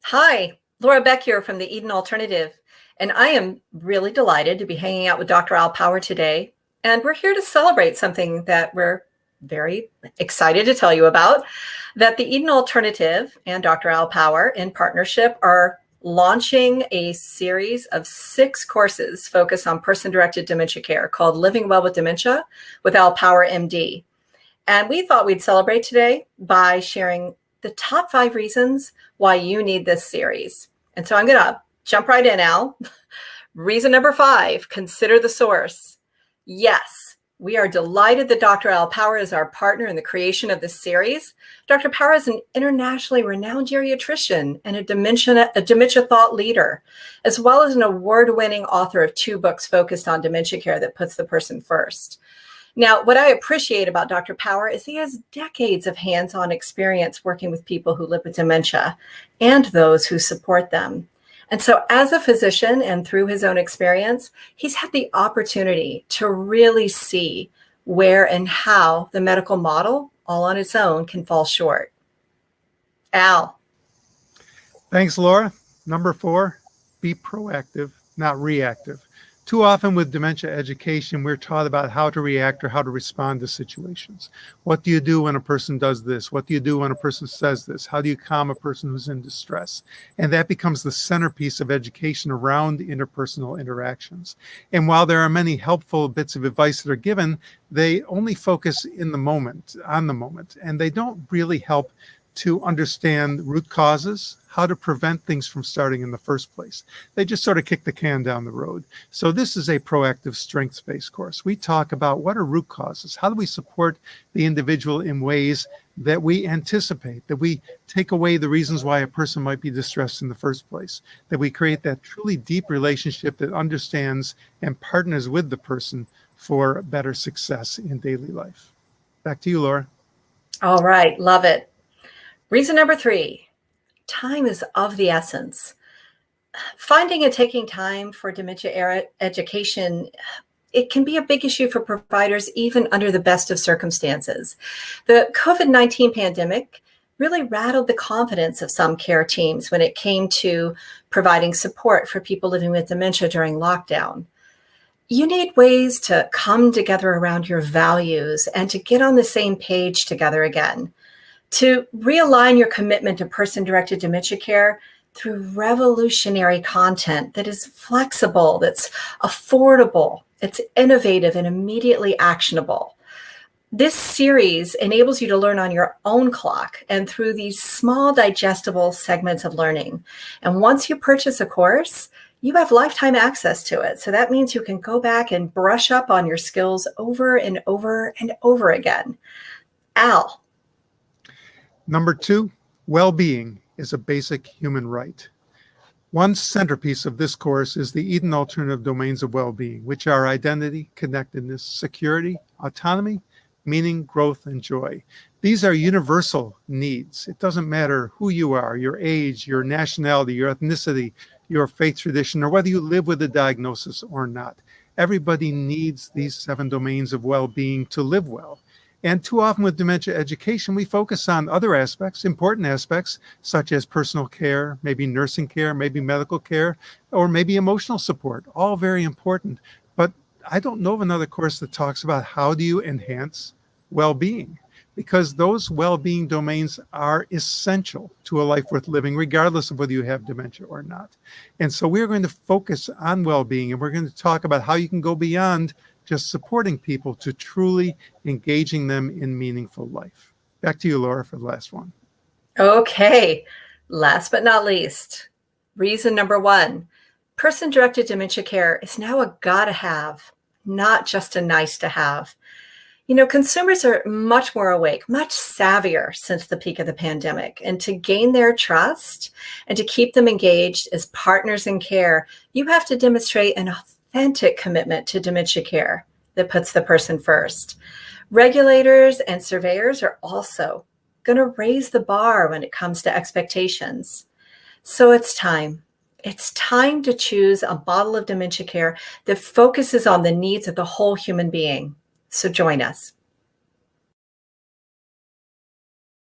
Hi, Laura Beck here from the Eden Alternative, and I am really delighted to be hanging out with Dr. Al Power today. And we're here to celebrate something that we're very excited to tell you about, that the Eden Alternative and Dr. Al Power in partnership are launching a series of 6 courses focused on person-directed dementia care called Living Well with Dementia with Al Power MD. And we thought we'd celebrate today by sharing the top 5 reasons why you need this series. And so I'm going to jump right in, Al. Reason number 5, consider the source. Yes, we are delighted that Dr. Al Power is our partner in the creation of this series. Dr. Power is an internationally renowned geriatrician and a dementia thought leader, as well as an award-winning author of 2 books focused on dementia care that puts the person first. Now, what I appreciate about Dr. Power is he has decades of hands-on experience working with people who live with dementia and those who support them. And so as a physician and through his own experience, he's had the opportunity to really see where and how the medical model all on its own can fall short. Al. Thanks, Laura. Number 4, be proactive, not reactive. Too often with dementia education, we're taught about how to react or how to respond to situations. What do you do when a person does this? What do you do when a person says this? How do you calm a person who's in distress? And that becomes the centerpiece of education around interpersonal interactions. And while there are many helpful bits of advice that are given, they only focus in the moment, on the moment, and they don't really help to understand root causes, how to prevent things from starting in the first place. They just sort of kick the can down the road. So this is a proactive strengths-based course. We talk about what are root causes, how do we support the individual in ways that we anticipate, that we take away the reasons why a person might be distressed in the first place, that we create that truly deep relationship that understands and partners with the person for better success in daily life. Back to you, Laura. All right, love it. Reason number 3, time is of the essence. Finding and taking time for dementia era education, it can be a big issue for providers even under the best of circumstances. The COVID-19 pandemic really rattled the confidence of some care teams when it came to providing support for people living with dementia during lockdown. You need ways to come together around your values and to get on the same page together again, to realign your commitment to person-directed dementia care through revolutionary content that is flexible, that's affordable, it's innovative, and immediately actionable. This series enables you to learn on your own clock and through these small digestible segments of learning. And once you purchase a course, you have lifetime access to it. So that means you can go back and brush up on your skills over and over and over again. Al. Number 2, well-being is a basic human right. One centerpiece of this course is the Eden Alternative Domains of Well-being, which are identity, connectedness, security, autonomy, meaning, growth, and joy. These are universal needs. It doesn't matter who you are, your age, your nationality, your ethnicity, your faith tradition, or whether you live with a diagnosis or not. Everybody needs these 7 domains of well-being to live well. And too often with dementia education, we focus on other aspects, important aspects, such as personal care, maybe nursing care, maybe medical care, or maybe emotional support, all very important. But I don't know of another course that talks about how do you enhance well-being, because those well-being domains are essential to a life worth living, regardless of whether you have dementia or not. And so we're going to focus on well-being, and we're going to talk about how you can go beyond just supporting people to truly engaging them in meaningful life. Back to you, Laura, for the last one. Okay, last but not least, reason number 1, person-directed dementia care is now a gotta have, not just a nice to have. You know, consumers are much more awake, much savvier since the peak of the pandemic. And to gain their trust and to keep them engaged as partners in care, you have to demonstrate an authentic commitment to dementia care that puts the person first. Regulators and surveyors are also going to raise the bar when it comes to expectations. So it's time. It's time to choose a model of dementia care that focuses on the needs of the whole human being. So join us.